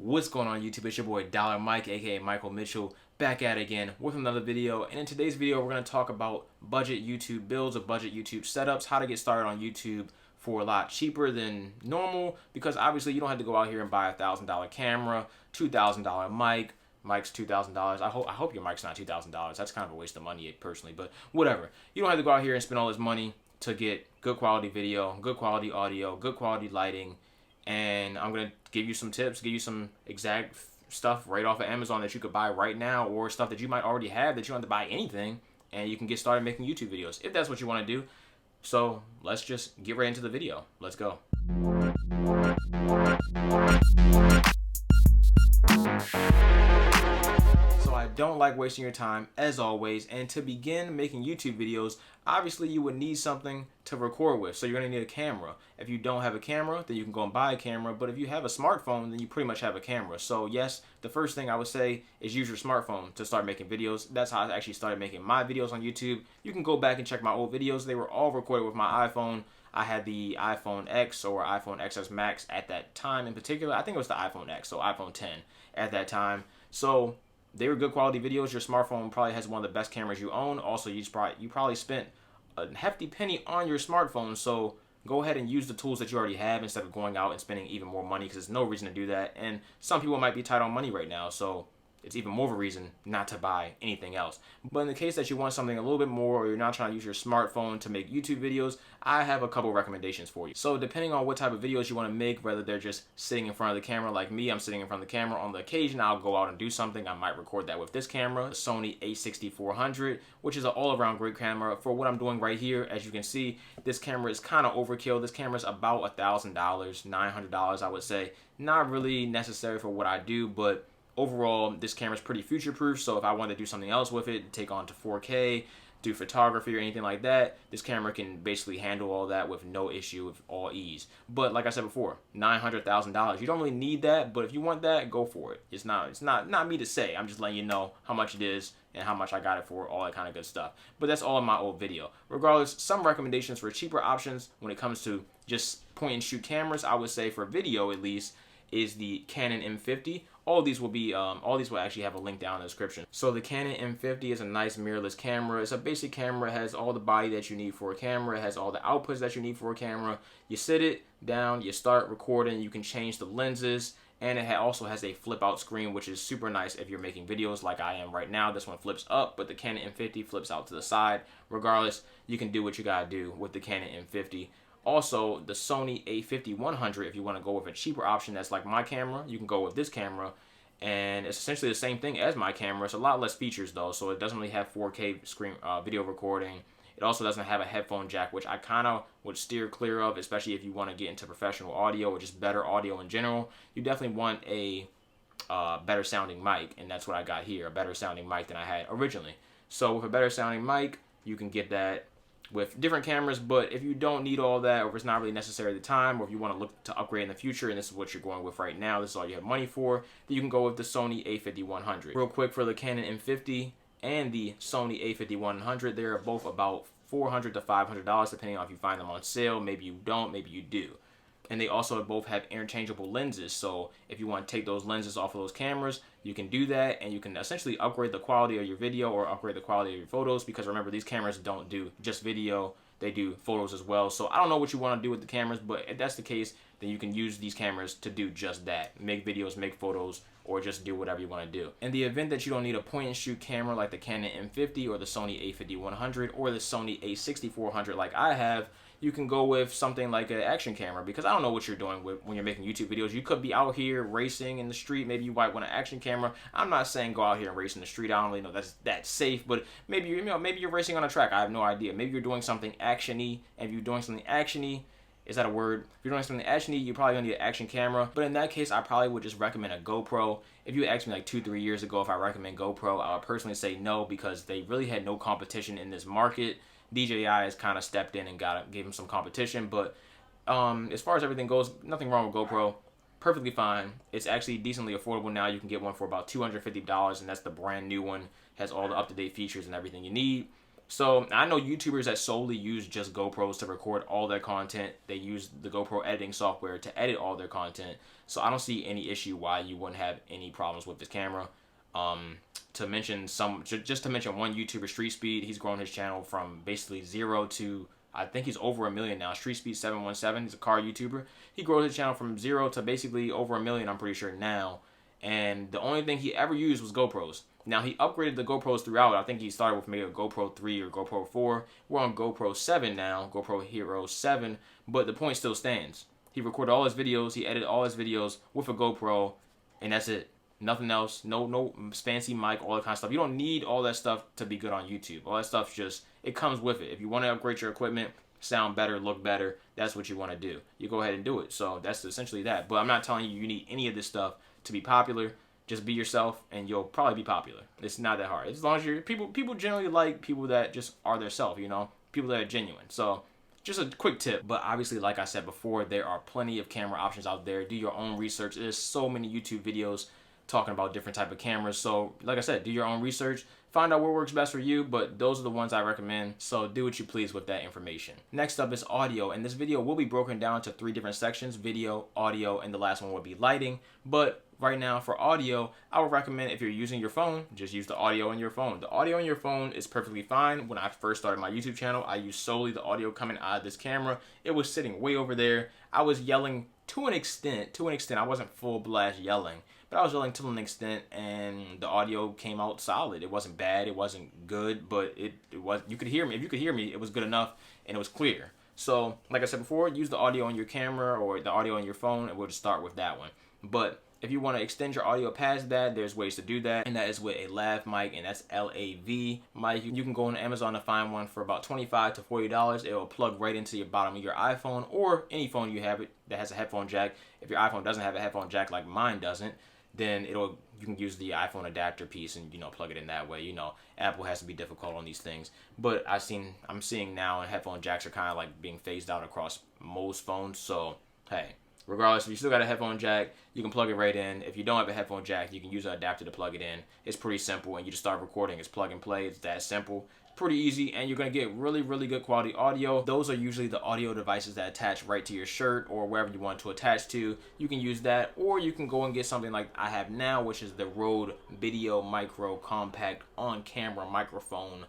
What's going on YouTube? It's your boy Dollar Mike, aka Michael Mitchell, back at it again with another video. And in today's video, we're going to talk about budget YouTube builds or budget YouTube setups, how to get started on YouTube for a lot cheaper than normal, because obviously you don't have to go out here and buy a $1,000 camera, $2,000 mic. Mic's $2,000. I hope your mic's not $2,000. That's kind of a waste of money personally, but whatever. You don't have to go out here and spend all this money to get good quality video, good quality audio, good quality lighting. And I'm going to give you some tips, give you some exact stuff right off of Amazon that you could buy right now, or stuff that you might already have that you don't have to buy anything, and you can get started making YouTube videos if that's what you want to do. So let's just get right into the video. Let's go. I don't like wasting your time, as always, and to begin making YouTube videos, obviously you would need something to record with, so you're going to need a camera. If you don't have a camera, then you can go and buy a camera, but if you have a smartphone, then you pretty much have a camera. So yes, the first thing I would say is use your smartphone to start making videos. That's how I actually started making my videos on YouTube. You can go back and check my old videos. They were all recorded with my iPhone. I had the iPhone X or iPhone XS Max at that time in particular. I think it was the iPhone X, so iPhone 10 at that time. So they were good quality videos. Your smartphone probably has one of the best cameras you own. Also, you probably spent a hefty penny on your smartphone, so go ahead and use the tools that you already have instead of going out and spending even more money, because there's no reason to do that. And some people might be tight on money right now, so it's even more of a reason not to buy anything else. But in the case that you want something a little bit more, or you're not trying to use your smartphone to make YouTube videos, I have a couple recommendations for you. So depending on what type of videos you want to make, whether they're just sitting in front of the camera like me, I'm sitting in front of the camera. On the occasion, I'll go out and do something. I might record that with this camera, the Sony A6100, which is an all-around great camera for what I'm doing right here. As you can see, this camera is kind of overkill. This camera is about $1,000, $900, I would say. Not really necessary for what I do, but overall, this camera is pretty future-proof, so if I wanted to do something else with it, take on to 4K, do photography or anything like that, this camera can basically handle all that with no issue, with all ease. But like I said before, $900,000. You don't really need that, but if you want that, go for it. It's not me to say. I'm just letting you know how much it is and how much I got it for, all that kind of good stuff. But that's all in my old video. Regardless, some recommendations for cheaper options when it comes to just point-and-shoot cameras, I would say for video at least, is the Canon M50. All these will actually have a link down in the description. So the Canon M50 is a nice mirrorless camera. It's a basic camera. It has all the body that you need for a camera. It has all the outputs that you need for a camera. You sit it down, you start recording, you can change the lenses, and it also has a flip out screen, which is super nice if you're making videos like I am right now. This one flips up, but the Canon M50 flips out to the side. Regardless, you can do what you gotta do with the Canon M50. Also, the Sony A5100, if you want to go with a cheaper option that's like my camera, you can go with this camera, and it's essentially the same thing as my camera. It's a lot less features though, so it doesn't really have 4K screen video recording. It also doesn't have a headphone jack, which I kind of would steer clear of, especially if you want to get into professional audio or just better audio in general. You definitely want a better sounding mic, and that's what I got here, a better sounding mic than I had originally. So with a better sounding mic, you can get that with different cameras. But if you don't need all that, or if it's not really necessary at the time, or if you want to look to upgrade in the future and this is what you're going with right now, this is all you have money for, then you can go with the Sony A5100. Real quick, for the Canon M50 and the Sony A5100, they're both about $400 to $500 depending on if you find them on sale. Maybe you don't, maybe you do. And they also both have interchangeable lenses, so if you want to take those lenses off of those cameras, you can do that, and you can essentially upgrade the quality of your video or upgrade the quality of your photos, because remember, these cameras don't do just video, they do photos as well. So I don't know what you want to do with the cameras, but if that's the case, then you can use these cameras to do just that. Make videos, make photos, or just do whatever you want to do. In the event that you don't need a point-and-shoot camera like the Canon M50 or the Sony A5100 or the Sony A6400 like I have, you can go with something like an action camera, because I don't know what you're doing when you're making YouTube videos. You could be out here racing in the street. Maybe you might want an action camera. I'm not saying go out here and race in the street. I don't really know that's safe, but maybe maybe you're racing on a track. I have no idea. Maybe you're doing something action-y, and if you're doing something action-y, is that a word? If you're doing something action-y, you're probably gonna need an action camera. But in that case, I probably would just recommend a GoPro. If you asked me like 2-3 years ago if I recommend GoPro, I would personally say no, because they really had no competition in this market. DJI has kind of stepped in and gave him some competition, but as far as everything goes, nothing wrong with GoPro. Perfectly fine. It's actually decently affordable now. You can get one for about $250, and that's the brand new one. Has all the up-to-date features and everything you need. So I know YouTubers that solely use just GoPros to record all their content. They use the GoPro editing software to edit all their content. So I don't see any issue why you wouldn't have any problems with this camera. Just to mention one YouTuber, Street Speed, he's grown his channel from basically 0 to, I think he's over 1 million now. Street Speed 717, he's a car YouTuber. He grows his channel from 0 to basically over 1 million, I'm pretty sure now. And the only thing he ever used was GoPros. Now, he upgraded the GoPros throughout. I think he started with maybe a GoPro 3 or GoPro 4. We're on GoPro 7 now, GoPro Hero 7, but the point still stands. He recorded all his videos, he edited all his videos with a GoPro, and that's it. Nothing else, no fancy mic, all that kind of stuff. You don't need all that stuff to be good on YouTube. All that stuff it comes with it. If you want to upgrade your equipment, sound better, look better, that's what you want to do. You go ahead and do it. So that's essentially that. But I'm not telling you need any of this stuff to be popular. Just be yourself and you'll probably be popular. It's not that hard. As long as people generally like people that just are their self, people that are genuine. So just a quick tip. But obviously, like I said before, there are plenty of camera options out there. Do your own research. There's so many YouTube videos talking about different type of cameras. So like I said, do your own research. Find out what works best for you, but those are the ones I recommend. So do what you please with that information. Next up is audio, and this video will be broken down to 3 different sections: video, audio, and the last one will be lighting. But right now for audio, I would recommend if you're using your phone, just use the audio on your phone. The audio on your phone is perfectly fine. When I first started my YouTube channel, I used solely the audio coming out of this camera. It was sitting way over there. I was yelling to an extent. I wasn't full blast yelling, but I was yelling to an extent, and the audio came out solid. It wasn't bad, it wasn't good, but it was, you could hear me. If you could hear me, it was good enough, and it was clear. So, like I said before, use the audio on your camera or the audio on your phone, and we'll just start with that one. But if you want to extend your audio past that, there's ways to do that, and that is with a lav mic, and that's LAV mic. You can go on Amazon to find one for about $25 to $40. It will plug right into your bottom of your iPhone or any phone you have that has a headphone jack. If your iPhone doesn't have a headphone jack like mine doesn't, then you can use the iPhone adapter piece and plug it in that way. Apple has to be difficult on these things, but I'm seeing now, and headphone jacks are kind of like being phased out across most phones. So hey, regardless, if you still got a headphone jack, you can plug it right in. If you don't have a headphone jack, you can use an adapter to plug it in. It's pretty simple, and you just start recording. It's plug and play. It's that simple. Pretty easy, and you're going to get really, really good quality audio. Those are usually the audio devices that attach right to your shirt or wherever you want to attach to. You can use that, or you can go and get something like I have now, which is the Rode Video Micro Compact on-camera microphone,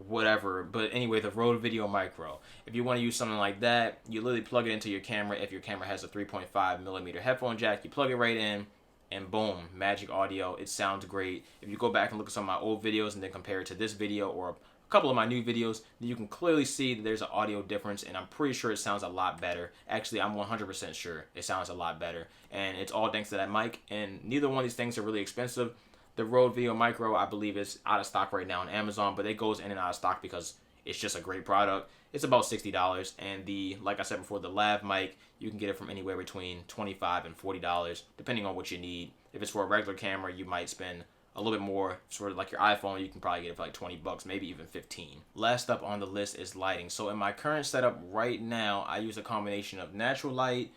whatever. But anyway, the Rode Video Micro. If you want to use something like that, you literally plug it into your camera. If your camera has a 3.5 millimeter headphone jack, you plug it right in, and boom, magic audio. It sounds great. If you go back and look at some of my old videos and then compare it to this video or a couple of my new videos, then you can clearly see that there's an audio difference, and I'm pretty sure it sounds a lot better. Actually, I'm 100% sure it sounds a lot better, and it's all thanks to that mic. And neither one of these things are really expensive. The Rode Video Micro, I believe, is out of stock right now on Amazon, but it goes in and out of stock because it's just a great product. It's about $60, and like I said before, the lav mic, you can get it from anywhere between $25 and $40, depending on what you need. If it's for a regular camera, you might spend a little bit more. Sort of like your iPhone, you can probably get it for like $20, maybe even $15. Last up on the list is lighting. So in my current setup right now, I use a combination of natural light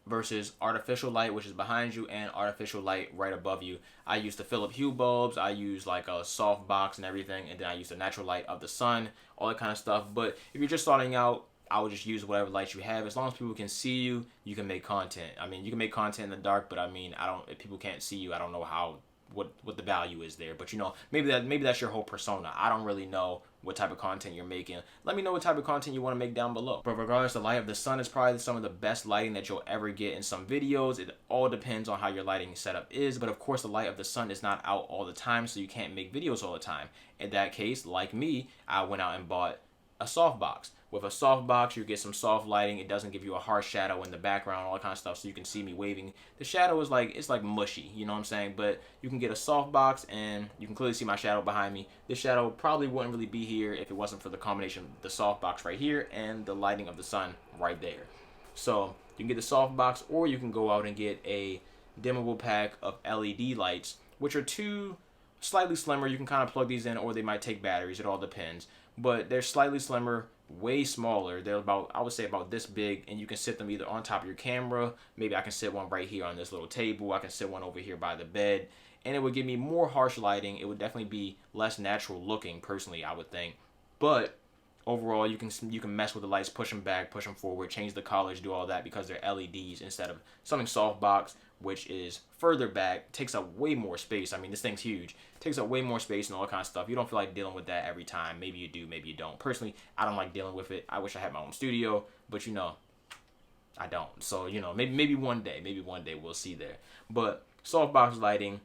versus artificial light, which is behind you, and artificial light right above you. I use the Philip Hue bulbs, I use like a soft box and everything, and then I use the natural light of the sun, all that kind of stuff. But if you're just starting out, I would just use whatever lights you have. As long as people can see you, you can make content. I mean, you can make content in the dark, but I mean, if people can't see you, I don't know what the value is there. But maybe that's your whole persona. I don't really know what type of content you're making. Let me know what type of content you want to make down below. But regardless, the light of the sun is probably some of the best lighting that you'll ever get in some videos. It all depends on how your lighting setup is, but of course the light of the sun is not out all the time, so you can't make videos all the time. In that case, like me, I went out and bought a softbox. With a softbox, you get some soft lighting. It doesn't give you a harsh shadow in the background, all that kind of stuff, so you can see me waving. The shadow is it's like mushy, you know what I'm saying? But you can get a softbox, and you can clearly see my shadow behind me. This shadow probably wouldn't really be here if it wasn't for the combination of the softbox right here and the lighting of the sun right there. So you can get the softbox, or you can go out and get a dimmable pack of LED lights, which are slightly slimmer. You can kind of plug these in, or they might take batteries. It all depends. But they're slightly slimmer, way smaller. They're about, I would say about this big, and you can sit them either on top of your camera. Maybe I can sit one right here on this little table. I can sit one over here by the bed, and it would give me more harsh lighting. It would definitely be less natural looking, personally, I would think. But overall, you can mess with the lights, push them back, push them forward, change the colors, do all that, because they're LEDs instead of something softbox, which is further back, takes up way more space. I mean, this thing's huge, takes up way more space and all that kind of stuff. You don't feel like dealing with that every time. Maybe you do, maybe you don't. Personally, I don't like dealing with it. I wish I had my own studio, but you know, I don't. So, you know, maybe one day we'll see there. But softbox lighting,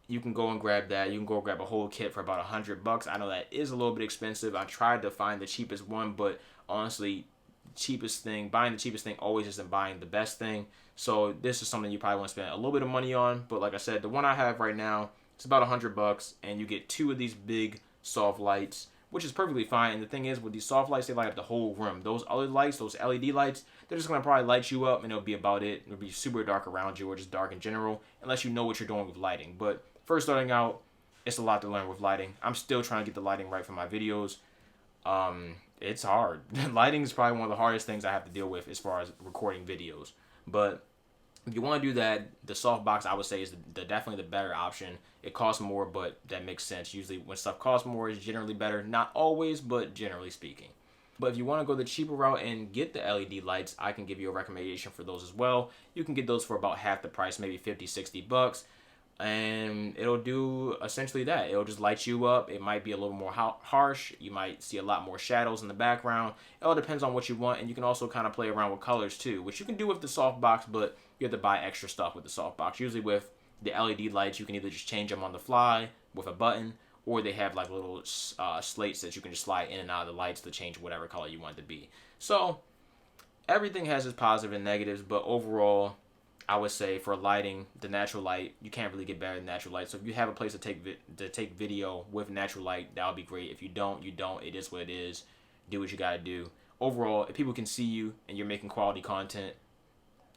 you can go and grab that. You can go grab a whole kit for about $100. I know that is a little bit expensive. I tried to find the cheapest one, but honestly, buying the cheapest thing always isn't buying the best thing. So this is something you probably want to spend a little bit of money on. But like I said, the one I have right now, it's about $100, and you get 2 of these big soft lights, which is perfectly fine. And the thing is, with these soft lights, they light up the whole room. Those other lights, those LED lights, they're just gonna probably light you up, and it'll be about it. It'll be super dark around you, or just dark in general, unless you know what you're doing with lighting. But first starting out, it's a lot to learn with lighting. I'm still trying to get the lighting right for my videos. It's hard. Lighting is probably one of the hardest things I have to deal with as far as recording videos. But if you want to do that, the softbox, I would say, is definitely the better option. It costs more, but that makes sense. Usually when stuff costs more, it's generally better. Not always, but generally speaking. But if you want to go the cheaper route and get the LED lights, I can give you a recommendation for those as well. You can get those for about half the price, maybe $50-$60. And it'll do essentially that. It'll just light you up. It might be a little more harsh. You might see a lot more shadows in the background. It all depends on what you want, and you can also kind of play around with colors too, which you can do with the softbox, but you have to buy extra stuff with the softbox. Usually with the LED lights, you can either just change them on the fly with a button, or they have like little slates that you can just slide in and out of the lights to change whatever color you want it to be. So everything has its positives and negatives, but overall, I would say for lighting, the natural light, you can't really get better than natural light. So if you have a place to take video with natural light, that would be great. If you don't, you don't. It is what it is. Do what you got to do. Overall, if people can see you and you're making quality content,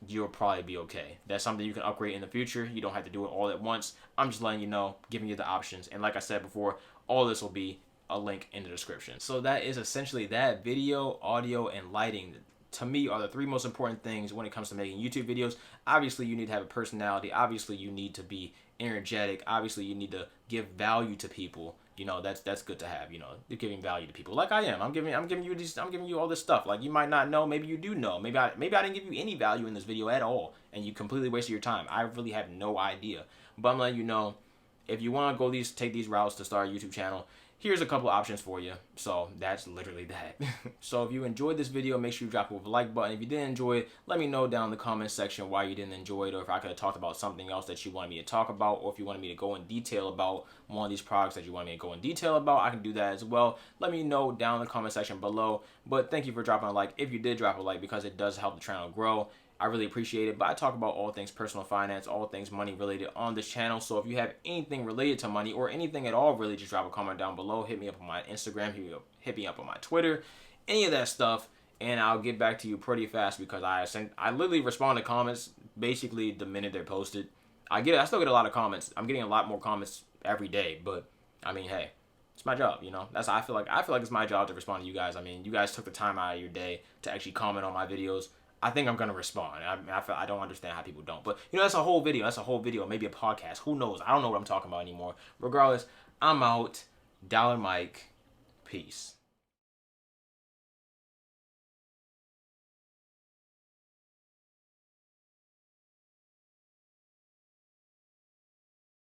you'll probably be okay. That's something you can upgrade in the future. You don't have to do it all at once. I'm just letting you know, giving you the options. And like I said before, all this will be a link in the description. So that is essentially that. Video, audio, and lighting, to me, are the 3 most important things when it comes to making YouTube videos. Obviously, you need to have a personality. Obviously, you need to be energetic. Obviously, you need to give value to people. You know, that's good to have. You know, you're giving value to people, like I am. I'm giving you all this stuff. Like, you might not know, maybe you do know. Maybe I didn't give you any value in this video at all, and you completely wasted your time. I really have no idea. But I'm letting you know, if you want to take these routes to start a YouTube channel, here's a couple options for you. So that's literally that. So if you enjoyed this video, make sure you drop it with a like button. If you didn't enjoy it, let me know down in the comment section why you didn't enjoy it, or if I could have talked about something else that you wanted me to talk about, or if you wanted me to go in detail about one of these products that you want me to go in detail about, I can do that as well. Let me know down in the comment section below. But thank you for dropping a like if you did drop a like, because it does help the channel grow. I really appreciate it. But I talk about all things personal finance, all things money related on this channel. So if you have anything related to money or anything at all, really, just drop a comment down below. Hit me up on my Instagram. Hit me up on my Twitter. Any of that stuff. And I'll get back to you pretty fast, because I literally respond to comments basically the minute they're posted. I still get a lot of comments. I'm getting a lot more comments every day. But I mean, hey, it's my job, you know. I feel like it's my job to respond to you guys. I mean, you guys took the time out of your day to actually comment on my videos. I think I'm going to respond. I don't understand how people don't. But, you know, that's a whole video. Maybe a podcast. Who knows? I don't know what I'm talking about anymore. Regardless, I'm out. Dollar Mike. Peace.